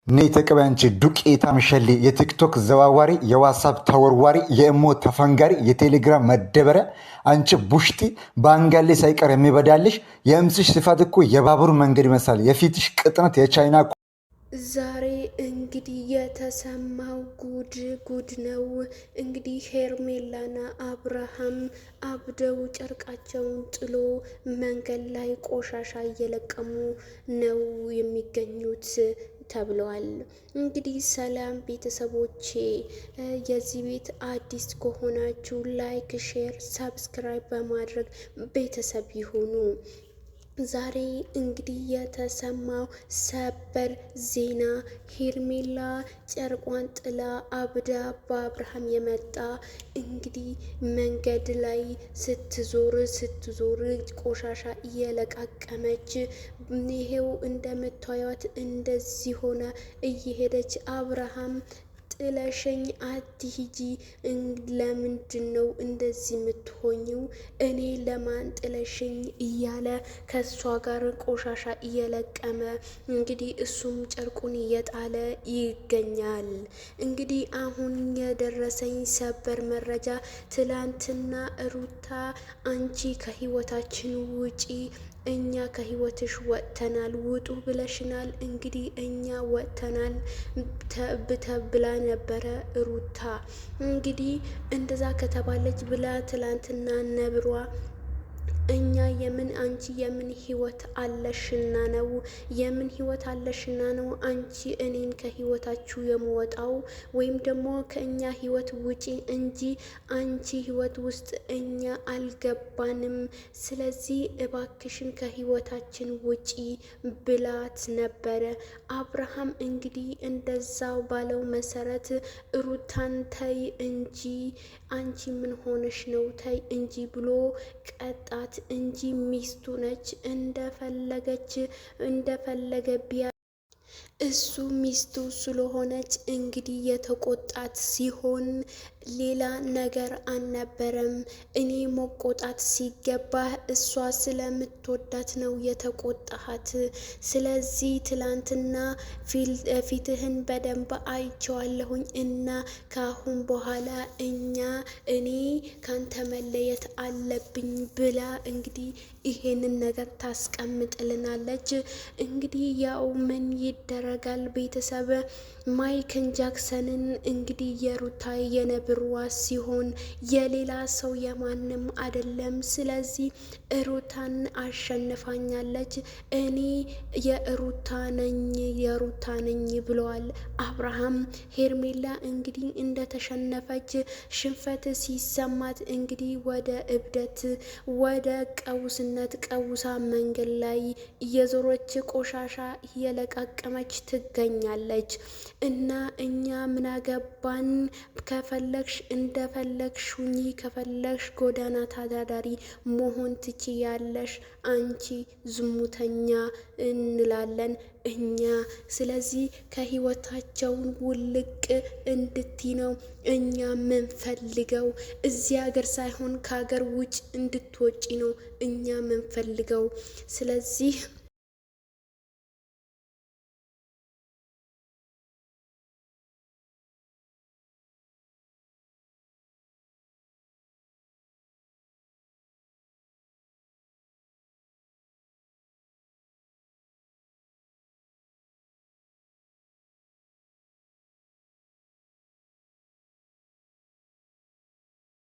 ነይ ተቀበይ አንቺ ዱቄታም ሸሌ የቲክቶክ ዘዋዋሪ የዋትስአፕ ተወርዋሪ የእሞ ተፈንጋሪ የቴሌግራም መደበሪያ አንቺ ቡሽቲ በአንጋሌ ሳይቀር የሚበዳልሽ የእምስሽ ስፋት እኮ የባቡር መንገድ ይመስላል። የፊትሽ ቅጥነት የቻይና ዛሬ እንግዲህ የተሰማው ጉድ ነው። እንግዲህ ሄርሜላና አብርሃም አብደው ጨርቃቸውን ጥሎ መንገድ ላይ ቆሻሻ እየለቀሙ ነው የሚገኙት ተብለዋል። እንግዲህ ሰላም ቤተሰቦቼ፣ የዚህ ቤት አዲስ ከሆናችሁ ላይክ፣ ሼር፣ ሰብስክራይብ በማድረግ ቤተሰብ ይሁኑ። ዛሬ እንግዲህ የተሰማው ሰበር ዜና ሄርሜላ ጨርቋን ጥላ አብዳ በአብርሃም የመጣ እንግዲህ መንገድ ላይ ስትዞር ቆሻሻ እየለቃቀመች ይሄው እንደምታዩት እንደዚህ ሆነ እየሄደች አብርሃም ጥለሸኝ አትሂጂ፣ ለምንድን ነው እንደዚህ የምትሆኝው? እኔ ለማን ጥለሽኝ እያለ ከሷ ጋር ቆሻሻ እየለቀመ እንግዲህ እሱም ጨርቁን እየጣለ ይገኛል። እንግዲህ አሁን የደረሰኝ ሰበር መረጃ ትላንትና ሩታ አንቺ ከህይወታችን ውጪ፣ እኛ ከህይወትሽ ወጥተናል፣ ውጡ ብለሽናል፣ እንግዲህ እኛ ወጥተናል ብላ ነበረ ሩታ። እንግዲህ እንደዛ ከተባለች ብላ ትላንትና ነብሯ እኛ የምን አንቺ የምን ህይወት አለሽና ነው? የምን ህይወት አለሽና ነው አንቺ እኔን ከህይወታችሁ የምወጣው? ወይም ደግሞ ከእኛ ህይወት ውጪ እንጂ አንቺ ህይወት ውስጥ እኛ አልገባንም። ስለዚህ እባክሽን ከህይወታችን ውጪ ብላት ነበረ። አብርሃም እንግዲህ እንደዛው ባለው መሰረት ሩታን ተይ እንጂ አንቺ ምን ሆነሽ ነው? ተይ እንጂ ብሎ ቀጣት እንጂ ሚስቱ ነች። እንደፈለገ ቢያ እሱ ሚስቱ ስለሆነች እንግዲህ የተቆጣት ሲሆን ሌላ ነገር አልነበረም። እኔ መቆጣት ሲገባህ እሷ ስለምትወዳት ነው የተቆጣሃት። ስለዚህ ትላንትና ፊትህን በደንብ አይቼዋለሁኝ እና ከአሁን በኋላ እኔ ካንተ መለየት አለብኝ ብላ እንግዲህ ይሄንን ነገር ታስቀምጥልናለች። እንግዲህ ያው ምን ይደረጋል ቤተሰብ ማይክል ጃክሰንን እንግዲህ የሩታ የነብርዋ ሲሆን የሌላ ሰው የማንም አይደለም። ስለዚህ ሩታን አሸንፋኛለች፣ እኔ የሩታ ነኝ ብለዋል አብርሃም። ሄርሜላ እንግዲህ እንደተሸነፈች ሽንፈት ሲሰማት እንግዲህ ወደ እብደት ወደ ቀውሳ መንገድ ላይ እየዞረች ቆሻሻ እየለቃቀመች ትገኛለች። እና እኛ ምናገባን? ከፈለግሽ እንደፈለግሽ ሁኚ፣ ከፈለግሽ ጎዳና ተዳዳሪ መሆን ትችያለሽ፣ አንቺ ዝሙተኛ እንላለን እኛ። ስለዚህ ከህይወታቸውን ውልቅ እንድቲ ነው እኛ ምንፈልገው። እዚህ ሀገር ሳይሆን ከሀገር ውጭ እንድትወጪ ነው እኛ ምንፈልገው። ስለዚህ